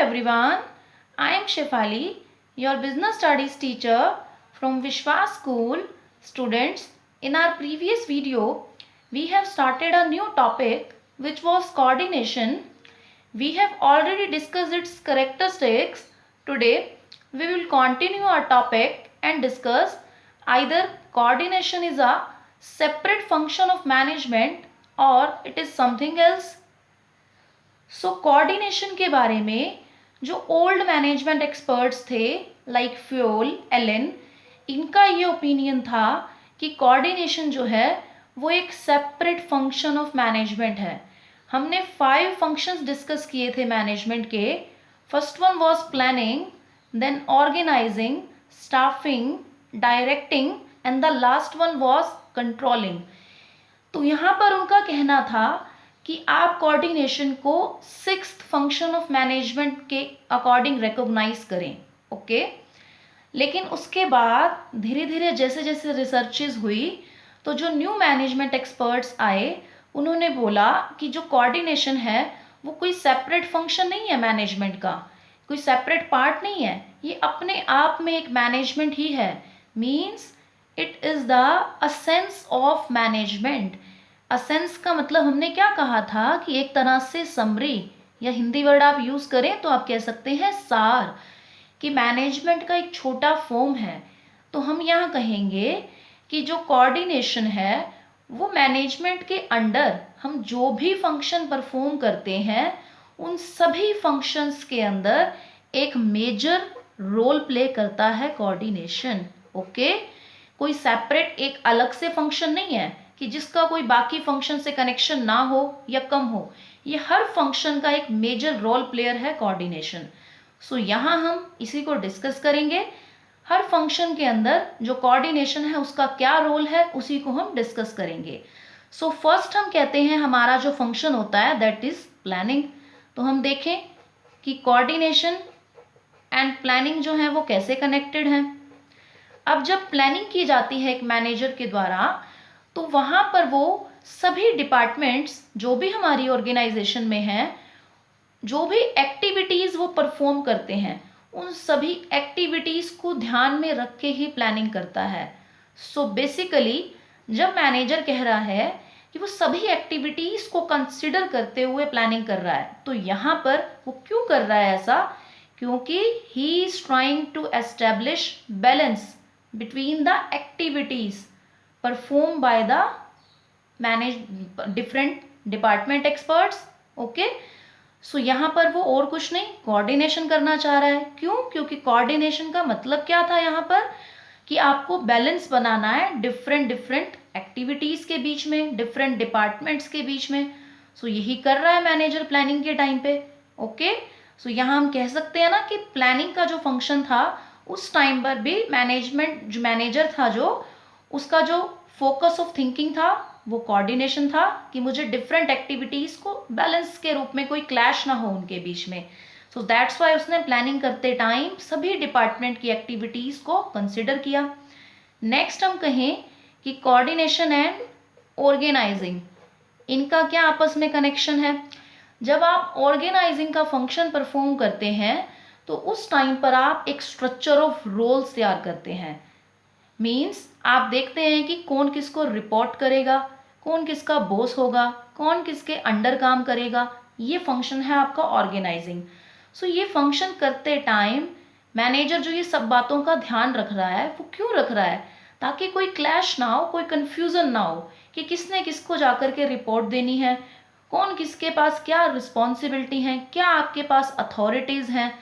everyone, I am Shefali, your business studies teacher from Vishwas School. Students, in our previous video, we have started a new topic which was coordination. We have already discussed its characteristics. Today, we will continue our topic and discuss either coordination is a separate function of management or it is something else. So coordination के बारे में जो old management experts थे like Fayol, Elon, इनका ये opinion था कि coordination जो है वो एक सेपरेट फंक्शन ऑफ मैनेजमेंट है. हमने 5 फंक्शंस डिस्कस किए थे मैनेजमेंट के. First one was planning, then organizing, staffing, directing and the last one was controlling. तो यहाँ पर उनका कहना था कि आप कोऑर्डिनेशन को 6th फंक्शन ऑफ मैनेजमेंट के अकॉर्डिंग रिकॉग्नाइज करें. ओके, लेकिन उसके बाद धीरे धीरे जैसे जैसे रिसर्चेस हुई तो जो न्यू मैनेजमेंट एक्सपर्ट्स आए उन्होंने बोला कि जो कोऑर्डिनेशन है वो कोई सेपरेट फंक्शन नहीं है मैनेजमेंट का, कोई सेपरेट पार्ट नहीं है, ये अपने आप में एक मैनेजमेंट ही है. Means it is the असेंस of management. असेंस का मतलब हमने क्या कहा था कि एक तरह से समरी या हिंदी वर्ड आप यूज़ करें तो आप कह सकते हैं सार, कि मैनेजमेंट का एक छोटा फॉर्म है. तो हम यहाँ कहेंगे कि जो कोऑर्डिनेशन है वो मैनेजमेंट के अंडर हम जो भी फंक्शन परफॉर्म करते हैं उन सभी फंक्शंस के अंदर एक मेजर रोल प्ले करता है कोऑर्डिनेशन. ओके, कोई सेपरेट एक अलग से फंक्शन नहीं है कि जिसका कोई बाकी फंक्शन से कनेक्शन ना हो या कम हो. ये हर फंक्शन का एक मेजर रोल प्लेयर है कोऑर्डिनेशन. सो यहाँ हम इसी को डिस्कस करेंगे. हर फंक्शन के अंदर जो कोऑर्डिनेशन है उसका क्या रोल है उसी को हम डिस्कस करेंगे. सो फर्स्ट हम कहते हैं हमारा जो फंक्शन होता है दैट इज प्लानिंग. तो हम देखें कि कोऑर्डिनेशन एंड प्लानिंग जो है वो कैसे कनेक्टेड हैं. अब जब प्लानिंग की जाती है एक मैनेजर के द्वारा तो वहाँ पर वो सभी डिपार्टमेंट्स जो भी हमारी ऑर्गेनाइजेशन में हैं, जो भी एक्टिविटीज़ वो परफॉर्म करते हैं उन सभी एक्टिविटीज़ को ध्यान में रख के ही प्लानिंग करता है. सो बेसिकली जब मैनेजर कह रहा है कि वो सभी एक्टिविटीज़ को कंसिडर करते हुए प्लानिंग कर रहा है तो यहाँ पर वो क्यों कर रहा है ऐसा, क्योंकि he is trying to establish balance between the activities performed by the different department experts. Okay, so यहाँ पर वो और कुछ नहीं कोऑर्डिनेशन करना चाह रहा है. क्यों? क्योंकि कोऑर्डिनेशन का मतलब क्या था यहाँ पर कि आपको बैलेंस बनाना है डिफरेंट एक्टिविटीज़ के बीच में, डिफरेंट डिपार्टमेंट्स के बीच में. सो यही कर रहा है मैनेजर प्लानिंग के टाइम पे. ओके, सो यहाँ हम कह सकते हैं ना कि प्लानिंग का जो फंक्शन था उस टाइम पर भी जो मैनेजर था जो उसका जो फोकस ऑफ थिंकिंग था वो कोऑर्डिनेशन था कि मुझे डिफरेंट एक्टिविटीज़ को बैलेंस के रूप में कोई क्लैश ना हो उनके बीच में. सो दैट्स वाई उसने प्लानिंग करते टाइम सभी डिपार्टमेंट की एक्टिविटीज़ को कंसिडर किया. नेक्स्ट हम कहें कि कोऑर्डिनेशन एंड ऑर्गेनाइजिंग, इनका क्या आपस में कनेक्शन है. जब आप ऑर्गेनाइजिंग का फंक्शन परफॉर्म करते हैं तो उस टाइम पर आप एक स्ट्रक्चर ऑफ रोल्स तैयार करते हैं. मीन्स आप देखते हैं कि कौन किसको रिपोर्ट करेगा, कौन किसका बॉस होगा, कौन किसके अंडर काम करेगा. ये फंक्शन है आपका ऑर्गेनाइजिंग. सो ये फंक्शन करते टाइम मैनेजर जो ये सब बातों का ध्यान रख रहा है वो क्यों रख रहा है, ताकि कोई क्लैश ना हो, कोई कन्फ्यूज़न ना हो कि किसने किसको जाकर के रिपोर्ट देनी है, कौन किसके पास क्या रिस्पॉन्सिबिलिटी हैं, क्या आपके पास अथॉरिटीज़ हैं.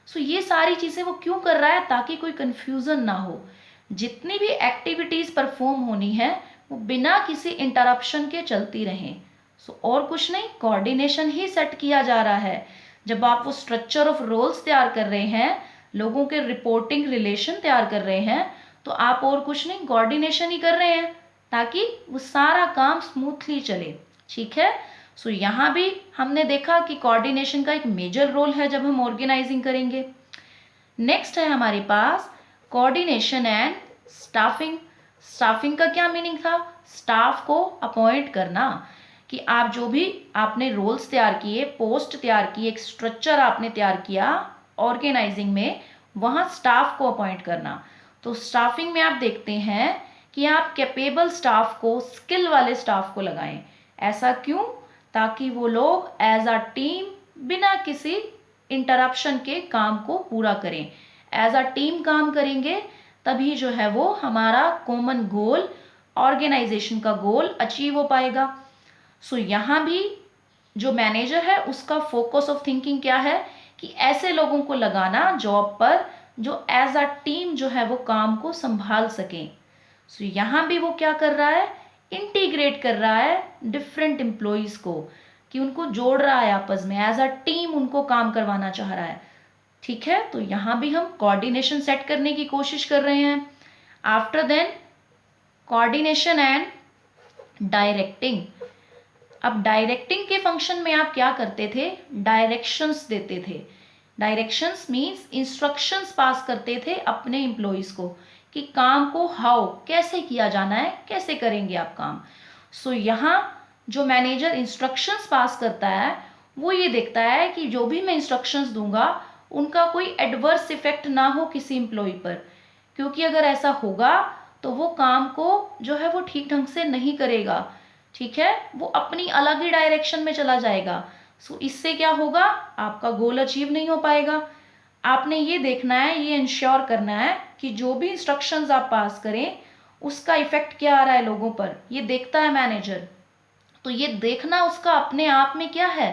सो ये सारी चीज़ें वो क्यों कर रहा है, ताकि कोई कन्फ्यूज़न ना हो. जितनी भी एक्टिविटीज़ परफॉर्म होनी है वो बिना किसी इंटरप्शन के चलती रहें. सो और कुछ नहीं, कोऑर्डिनेशन ही सेट किया जा रहा है. जब आप वो स्ट्रक्चर ऑफ रोल्स तैयार कर रहे हैं, लोगों के रिपोर्टिंग रिलेशन तैयार कर रहे हैं, तो आप और कुछ नहीं कोऑर्डिनेशन ही कर रहे हैं ताकि वो सारा काम स्मूथली चले. ठीक है, सो यहाँ भी हमने देखा कि कोऑर्डिनेशन का एक मेजर रोल है जब हम ऑर्गेनाइजिंग करेंगे. नेक्स्ट है हमारे पास कोऑर्डिनेशन एंड स्टाफिंग. स्टाफिंग का क्या मीनिंग था, स्टाफ को अपॉइंट करना, कि कि आप जो भी आपने रोल्स तैयार किए, पोस्ट तैयार की, एक स्ट्रक्चर आपने तैयार किया ऑर्गेनाइजिंग में, वहाँ स्टाफ को अपॉइंट करना। तो स्टाफिंग में आप देखते हैं कि आप कैपेबल स्टाफ को, स्किल वाले स्टाफ को लगाएं। ऐसा क्यों? ताकि वो लोग एज अ टीम बिना किसी इंटरप्शन के काम को पूरा करें। एज अ टीम काम करेंगे तभी जो है वो हमारा कॉमन गोल, ऑर्गेनाइजेशन का गोल अचीव हो पाएगा। सो यहाँ भी जो मैनेजर है उसका फोकस ऑफ थिंकिंग क्या है कि ऐसे लोगों को लगाना जॉब पर जो एज अ टीम जो है वो काम को संभाल सकें। सो यहाँ भी वो क्या कर रहा है, इंटीग्रेट कर रहा है डिफरेंट एम्प्लॉयज़ को, कि उनको जोड़ रहा है आपस में, एज अ टीम उनको काम करवाना चाह रहा है। ठीक है, तो यहाँ भी हम कोऑर्डिनेशन सेट करने की कोशिश कर रहे हैं। After then coordination and directing. अब डायरेक्टिंग के फंक्शन में आप क्या करते थे, डायरेक्शंस देते थे। डायरेक्शंस मीन्स इंस्ट्रक्शंस पास करते थे अपने एम्प्लॉयज़ को कि काम को हाउ, कैसे किया जाना है, कैसे करेंगे आप काम। सो यहाँ जो मैनेजर इंस्ट्रक्शंस पास करता है वो ये देखता है कि जो भी मैं इंस्ट्रक्शंस दूंगा उनका कोई एडवर्स इफेक्ट ना हो किसी एम्प्लॉय पर, क्योंकि अगर ऐसा होगा तो वो काम को जो है वो ठीक ढंग से नहीं करेगा। ठीक है, वो अपनी अलग ही डायरेक्शन में चला जाएगा। सो इससे क्या होगा, आपका गोल अचीव नहीं हो पाएगा। आपने ये देखना है, ये इंश्योर करना है कि जो भी इंस्ट्रक्शंस आप पास करें उसका इफेक्ट क्या आ रहा है लोगों पर, ये देखता है मैनेजर। तो ये देखना उसका अपने आप में क्या है,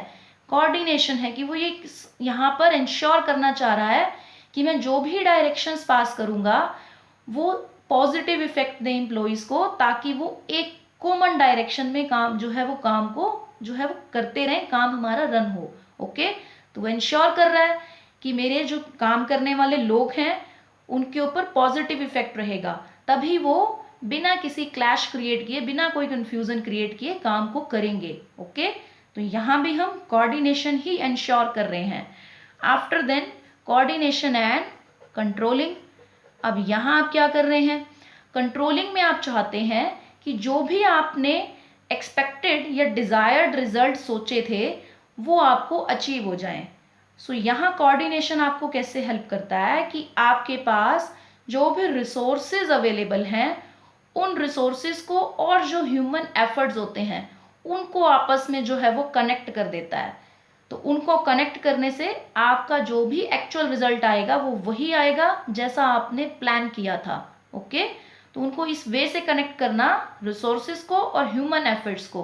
कोऑर्डिनेशन है, कि वो ये यहाँ पर इंश्योर करना चाह रहा है कि मैं जो भी डायरेक्शंस पास करूँगा वो पॉजिटिव इफेक्ट दें एम्प्लॉयज़ को, ताकि वो एक कॉमन डायरेक्शन में काम जो है वो काम को जो है वो करते रहें, काम हमारा रन हो। ओके, तो वो इंश्योर कर रहा है कि मेरे जो काम करने वाले लोग हैं उनके ऊपर पॉजिटिव इफेक्ट रहेगा, तभी वो बिना किसी क्लैश क्रिएट किए, बिना कोई कंफ्यूजन क्रिएट किए काम को करेंगे। ओके, तो यहाँ भी हम कोऑर्डिनेशन ही इंश्योर कर रहे हैं। After then coordination and controlling. अब यहाँ आप क्या कर रहे हैं, कंट्रोलिंग में आप चाहते हैं कि जो भी आपने एक्सपेक्टेड या डिज़ायर्ड रिजल्ट सोचे थे वो आपको अचीव हो जाएं। सो यहाँ कोऑर्डिनेशन आपको कैसे हेल्प करता है कि आपके पास जो भी रिसोर्सेज अवेलेबल हैं उन रिसोर्सेज को और जो ह्यूमन एफर्ट्स होते हैं उनको आपस में जो है वो कनेक्ट कर देता है। तो उनको कनेक्ट करने से आपका जो भी एक्चुअल रिजल्ट आएगा वो वही आएगा जैसा आपने प्लान किया था। ओके, तो उनको इस वे से कनेक्ट करना, रिसोर्सेज को और ह्यूमन एफर्ट्स को,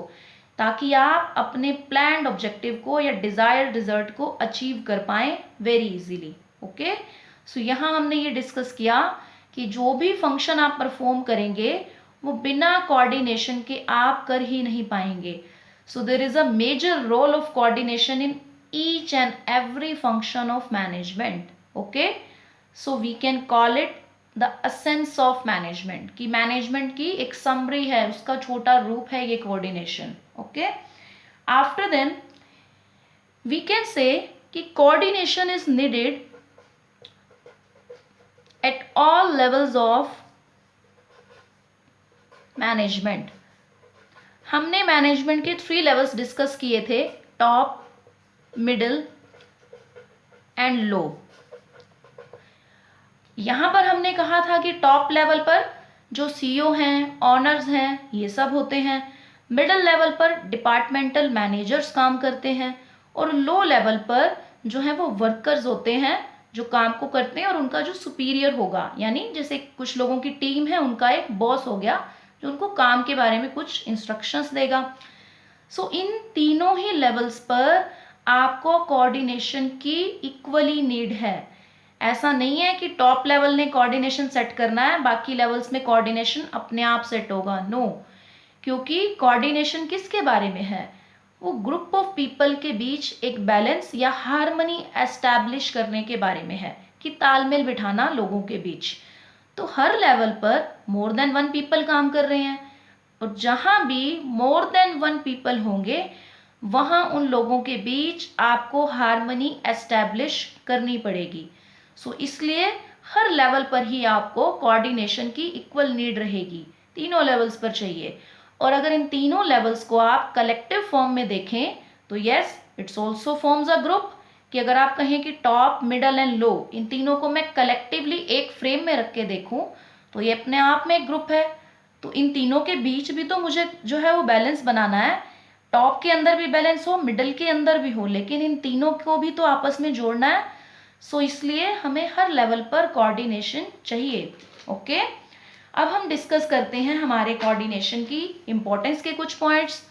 ताकि आप अपने प्लान्ड ऑब्जेक्टिव को या डिज़ायर्ड रिजल्ट को अचीव कर पाएँ वेरी इजीली। ओके, सो यहाँ हमने ये डिस्कस किया कि जो भी फंक्शन आप परफॉर्म करेंगे वो बिना कोऑर्डिनेशन के आप कर ही नहीं पाएंगे। So there is a major role of coordination in each and every function of management. Okay, so we can call it the essence of management, कि management की एक summary है, उसका छोटा रूप है ये coordination. Okay, after then we can say कि coordination is needed at all levels of management. हमने मैनेजमेंट के 3 लेवल्स डिस्कस किए थे, टॉप, मिडिल एंड लो। यहाँ पर हमने कहा था कि टॉप लेवल पर जो सीईओ हैं, ऑनर्स हैं, ये सब होते हैं। मिडिल लेवल पर डिपार्टमेंटल मैनेजर्स काम करते हैं और लो लेवल पर जो है वो वर्कर्स होते हैं जो काम को करते हैं और उनका जो सुपीरियर होगा, यानी जैसे कुछ लोगों की टीम है उनका एक बॉस हो गया जो उनको काम के बारे में कुछ इंस्ट्रक्शंस देगा। सो इन तीनों ही लेवल्स पर आपको कोऑर्डिनेशन की इक्वली नीड है। ऐसा नहीं है कि टॉप लेवल ने कोऑर्डिनेशन सेट करना है, बाकी लेवल्स में कोऑर्डिनेशन अपने आप सेट होगा। नो, क्योंकि कोऑर्डिनेशन किसके बारे में है, वो ग्रुप ऑफ पीपल के बीच एक बैलेंस या हार्मनी एस्टैब्लिश करने के बारे में है, कि तालमेल बिठाना लोगों के बीच। तो हर लेवल पर मोर देन 1 पीपल काम कर रहे हैं और जहाँ भी मोर देन 1 पीपल होंगे वहाँ उन लोगों के बीच आपको हार्मनी एस्टैब्लिश करनी पड़ेगी। सो इसलिए हर लेवल पर ही आपको कोऑर्डिनेशन की इक्वल नीड रहेगी, तीनों लेवल्स पर चाहिए। और अगर इन तीनों लेवल्स को आप कलेक्टिव फॉर्म में देखें तो yes, it's also forms a group. कि अगर आप कहें कि टॉप, मिडल एंड लो, इन तीनों को मैं कलेक्टिवली एक फ्रेम में रख के देखूं तो ये अपने आप में एक ग्रुप है। तो इन तीनों के बीच भी तो मुझे जो है वो बैलेंस बनाना है। टॉप के अंदर भी बैलेंस हो, मिडल के अंदर भी हो, लेकिन इन तीनों को भी तो आपस में जोड़ना है। सो इसलिए हमें हर लेवल पर कोऑर्डिनेशन चाहिए। ओके, अब हम डिस्कस करते हैं हमारे कोऑर्डिनेशन की इंपॉर्टेंस के कुछ पॉइंट्स।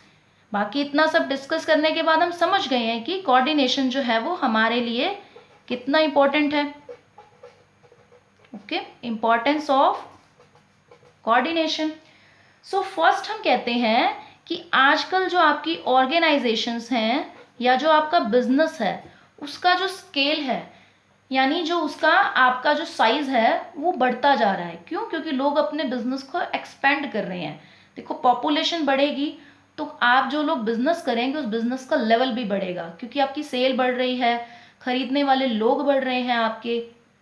बाकी इतना सब डिस्कस करने के बाद हम समझ गए हैं कि कोऑर्डिनेशन जो है वो हमारे लिए कितना इंपॉर्टेंट है। Okay, importance of coordination. So first हम कहते हैं कि आजकल जो आपकी ऑर्गेनाइजेशंस हैं या जो आपका बिजनेस है उसका जो स्केल है, यानी जो उसका आपका जो साइज है वो बढ़ता जा रहा है। क्यों? क्योंकि लोग अपने बिजनेस को एक्सपेंड कर रहे हैं। देखो, पॉपुलेशन बढ़ेगी तो आप जो लोग बिजनेस करेंगे उस बिजनेस का लेवल भी बढ़ेगा, क्योंकि आपकी सेल बढ़ रही है, खरीदने वाले लोग बढ़ रहे हैं आपके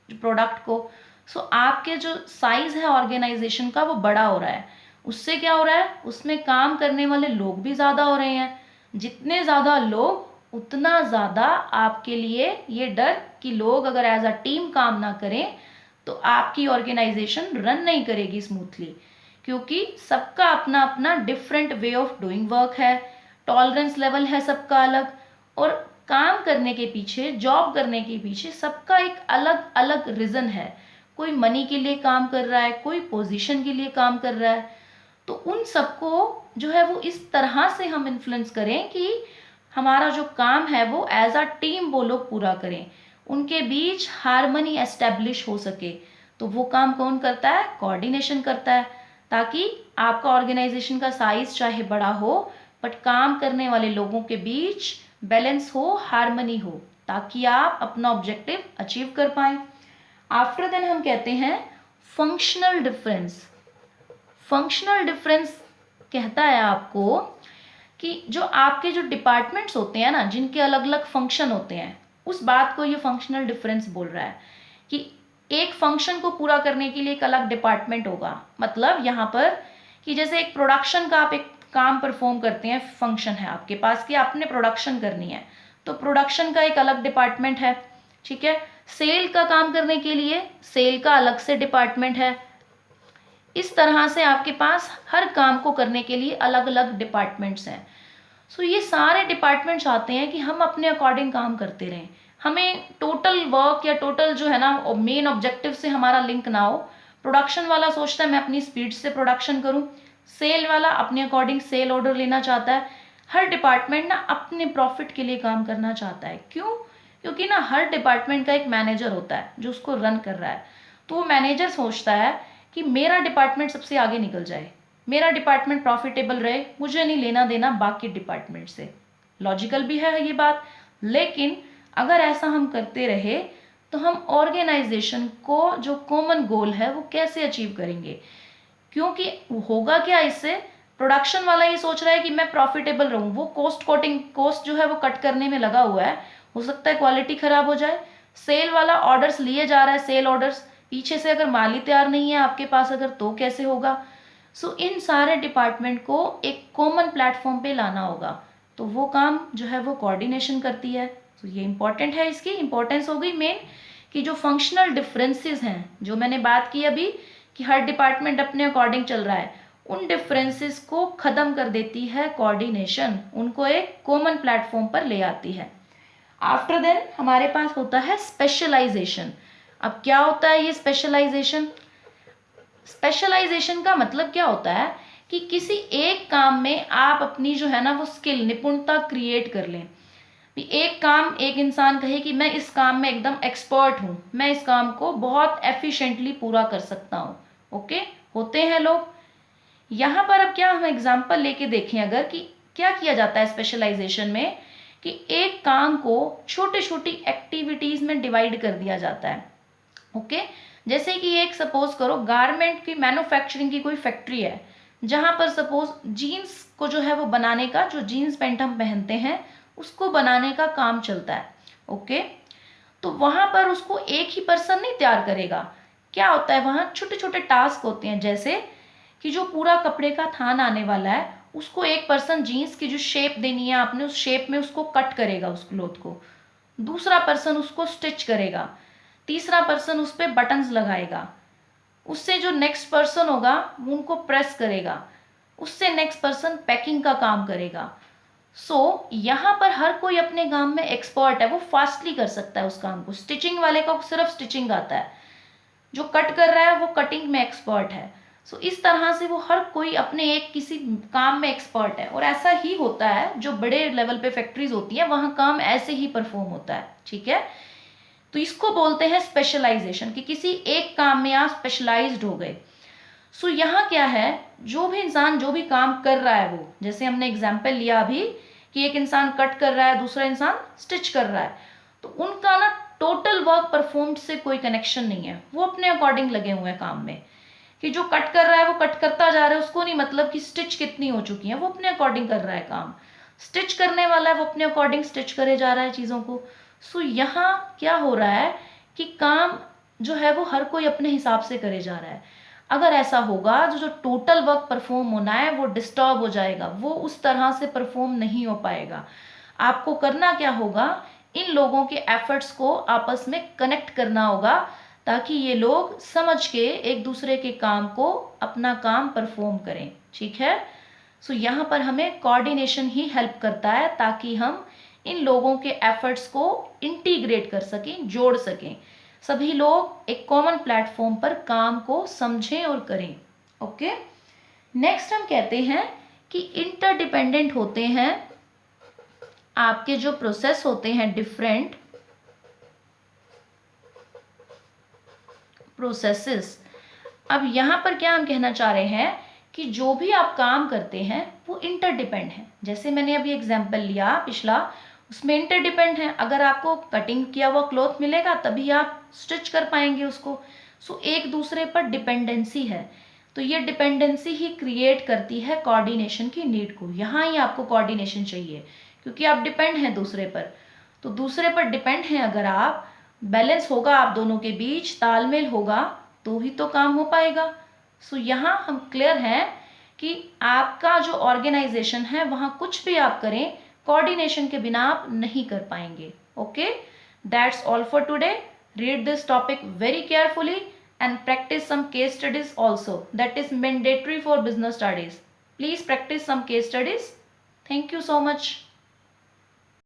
प्रोडक्ट को। सो आपके जो साइज है ऑर्गेनाइजेशन का वो बड़ा हो रहा है। उससे क्या हो रहा है? उसमें काम करने वाले लोग भी ज़्यादा हो रहे हैं। जितने ज़्यादा लोग उतना ज़्यादा आपके लिए ये डर कि लोग अगर एज अ टीम काम ना करें तो आपकी ऑर्गेनाइजेशन रन नहीं करेगी स्मूथली, क्योंकि सबका अपना अपना different way of doing work है, टॉलरेंस लेवल है सबका अलग, और काम करने के पीछे, जॉब करने के पीछे सबका एक अलग अलग रीज़न है। कोई मनी के लिए काम कर रहा है, कोई पोजीशन के लिए काम कर रहा है। तो उन सबको जो है वो इस तरह से हम इन्फ्लुएंस करें कि हमारा जो काम है वो एज अ टीम वो लोग पूरा करें, उनके बीच हारमनी एस्टेब्लिश हो सके। तो वो काम कौन करता है? कोऑर्डिनेशन करता है, ताकि आपका ऑर्गेनाइजेशन का साइज चाहे बड़ा हो बट काम करने वाले लोगों के बीच बैलेंस हो, हारमनी हो, ताकि आप अपना ऑब्जेक्टिव अचीव कर पाए। आफ्टर देन हम कहते हैं फंक्शनल डिफरेंस। फंक्शनल डिफरेंस कहता है आपको कि जो आपके जो डिपार्टमेंट्स होते हैं ना, जिनके अलग अलग फंक्शन होते हैं, उस बात को ये फंक्शनल डिफरेंस बोल रहा है कि एक फंक्शन को पूरा करने के लिए एक अलग डिपार्टमेंट होगा। मतलब यहाँ पर कि जैसे एक प्रोडक्शन का आप एक काम परफॉर्म करते हैं, फंक्शन है आपके पास कि आपने प्रोडक्शन करनी है, तो प्रोडक्शन का एक अलग डिपार्टमेंट है। ठीक है, सेल का काम करने के लिए सेल का अलग से डिपार्टमेंट है। इस तरह से आपके पास हर काम को करने के लिए अलग अलग डिपार्टमेंट्स हैं। सो ये सारे डिपार्टमेंट्स आते हैं कि हम अपने अकॉर्डिंग काम करते रहें, हमें टोटल वर्क या टोटल जो है ना मेन ऑब्जेक्टिव से हमारा लिंक ना हो। प्रोडक्शन वाला सोचता है मैं अपनी स्पीड से प्रोडक्शन करूं, सेल वाला अपने अकॉर्डिंग सेल ऑर्डर लेना चाहता है। हर डिपार्टमेंट ना अपने प्रॉफिट के लिए काम करना चाहता है। क्यों? क्योंकि ना हर डिपार्टमेंट का एक मैनेजर होता है जो उसको रन कर रहा है। तो वो मैनेजर सोचता है कि मेरा डिपार्टमेंट सबसे आगे निकल जाए, मेरा डिपार्टमेंट प्रॉफिटेबल रहे, मुझे नहीं लेना देना बाकी डिपार्टमेंट से। लॉजिकल भी है ये बात, लेकिन अगर ऐसा हम करते रहे तो हम ऑर्गेनाइजेशन को जो कॉमन गोल है वो कैसे अचीव करेंगे? क्योंकि होगा क्या इससे? प्रोडक्शन वाला ये सोच रहा है कि मैं प्रॉफिटेबल रहूं, वो कॉस्ट जो है वो कट करने में लगा हुआ है, हो सकता है क्वालिटी खराब हो जाए। सेल वाला ऑर्डर्स लिए जा रहा है, सेल ऑर्डर्स, पीछे से अगर माल ही तैयार नहीं है आपके पास अगर, तो कैसे होगा? सो इन सारे डिपार्टमेंट को एक कॉमन प्लेटफॉर्म पे लाना होगा, तो वो काम जो है वो कोऑर्डिनेशन करती है। तो ये इंपॉर्टेंट है, इसकी इंपॉर्टेंस हो गई मेन कि जो फंक्शनल डिफरेंसेस हैं जो मैंने बात की अभी कि हर डिपार्टमेंट अपने अकॉर्डिंग चल रहा है, उन डिफरेंसेस को ख़त्म कर देती है कोऑर्डिनेशन, उनको एक कॉमन प्लेटफॉर्म पर ले आती है। आफ्टर देन हमारे पास होता है स्पेशलाइजेशन। अब क्या होता है ये स्पेशलाइजेशन? स्पेशलाइजेशन का मतलब क्या होता है कि किसी एक काम में आप अपनी जो है ना वो स्किल, निपुणता क्रिएट कर लें। एक काम, एक इंसान कहे कि मैं इस काम में एकदम एक्सपर्ट हूँ, मैं इस काम को बहुत एफिशिएंटली पूरा कर सकता हूँ। ओके, होते हैं लोग। यहाँ पर अब क्या हम एग्जाम्पल लेके देखें अगर, कि क्या किया जाता है स्पेशलाइजेशन में, कि एक काम को छोटे छोटी एक्टिविटीज में डिवाइड कर दिया जाता है। ओके, जैसे कि एक सपोज करो गारमेंट की मैन्युफैक्चरिंग की कोई फैक्ट्री है, जहाँ पर सपोज जीन्स को जो है वो बनाने का, जो जीन्स पैंट हम पहनते हैं उसको बनाने का काम चलता है। ओके, तो वहाँ पर उसको एक ही पर्सन नहीं तैयार करेगा। क्या होता है, वहाँ छोटे छोटे टास्क होते हैं, जैसे कि जो पूरा कपड़े का थान आने वाला है उसको एक पर्सन जीन्स की जो शेप देनी है आपने उस शेप में उसको कट करेगा उस क्लॉथ को, दूसरा पर्सन उसको स्टिच करेगा, तीसरा पर्सन उस पर बटन्स लगाएगा, उससे जो नेक्स्ट पर्सन होगा वो उनको प्रेस करेगा, उससे नेक्स्ट पर्सन पैकिंग का काम करेगा। यहाँ पर हर कोई अपने काम में एक्सपर्ट है, वो फास्टली कर सकता है उस काम को। स्टिचिंग वाले को सिर्फ स्टिचिंग आता है, जो कट कर रहा है वो कटिंग में एक्सपर्ट है। इस तरह से वो हर कोई अपने एक किसी काम में एक्सपर्ट है, और ऐसा ही होता है जो बड़े लेवल पे फैक्ट्रीज होती है वहाँ काम ऐसे ही परफॉर्म होता है, ठीक है। तो इसको बोलते हैं स्पेशलाइजेशन, कि किसी एक काम में आप स्पेशलाइज्ड हो गए। यहाँ क्या है, जो भी इंसान जो भी काम कर रहा है वो, जैसे हमने एग्जाम्पल लिया अभी कि एक इंसान कट कर रहा है, दूसरा इंसान स्टिच कर रहा है, तो उनका ना टोटल वर्क परफॉर्म्ड से कोई कनेक्शन नहीं है, वो अपने अकॉर्डिंग लगे हुए हैं काम में। कि जो कट कर रहा है वो कट करता जा रहा है, उसको नहीं मतलब कि स्टिच कितनी हो चुकी है, वो अपने अकॉर्डिंग कर रहा है काम। स्टिच करने वाला है वो अपने अकॉर्डिंग स्टिच करे जा रहा है चीज़ों को। यहाँ क्या हो रहा है कि काम जो है वो हर कोई अपने हिसाब से करे जा रहा है। अगर ऐसा होगा जो टोटल वर्क परफॉर्म होना है वो डिस्टर्ब हो जाएगा, वो उस तरह से परफॉर्म नहीं हो पाएगा। आपको करना क्या होगा, इन लोगों के एफर्ट्स को आपस में कनेक्ट करना होगा, ताकि ये लोग समझ के एक दूसरे के काम को अपना काम परफॉर्म करें, ठीक है। यहाँ पर हमें कोऑर्डिनेशन ही हेल्प करता है, ताकि हम इन लोगों के एफर्ट्स को इंटीग्रेट कर सकें, जोड़ सकें, सभी लोग एक कॉमन प्लेटफॉर्म पर काम को समझें और करें। ओके, नेक्स्ट हम कहते हैं कि इंटरडिपेंडेंट होते हैं आपके जो प्रोसेस होते हैं, डिफरेंट प्रोसेसेस। अब यहाँ पर क्या हम कहना चाह रहे हैं कि जो भी आप काम करते हैं वो इंटरडिपेंड है। जैसे मैंने अभी एग्जांपल लिया पिछला, उसमें इंटरडिपेंड है। अगर आपको कटिंग किया हुआ क्लॉथ मिलेगा तभी आप स्टिच कर पाएंगे उसको। एक दूसरे पर डिपेंडेंसी है, तो ये डिपेंडेंसी ही क्रिएट करती है कोऑर्डिनेशन की नीड को। यहाँ ही आपको कोऑर्डिनेशन चाहिए, क्योंकि आप डिपेंड हैं दूसरे पर। तो दूसरे पर डिपेंड हैं अगर आप, बैलेंस होगा आप दोनों के बीच, तालमेल होगा, तो ही तो काम हो पाएगा। यहाँ हम क्लियर हैं कि आपका जो ऑर्गेनाइजेशन है वहाँ कुछ भी आप करें, कोऑर्डिनेशन के बिना आप नहीं कर पाएंगे। Okay, that's all for today. Read this topic very carefully and practice some case studies also. That is mandatory for business studies. Please practice some case studies. Thank you so much.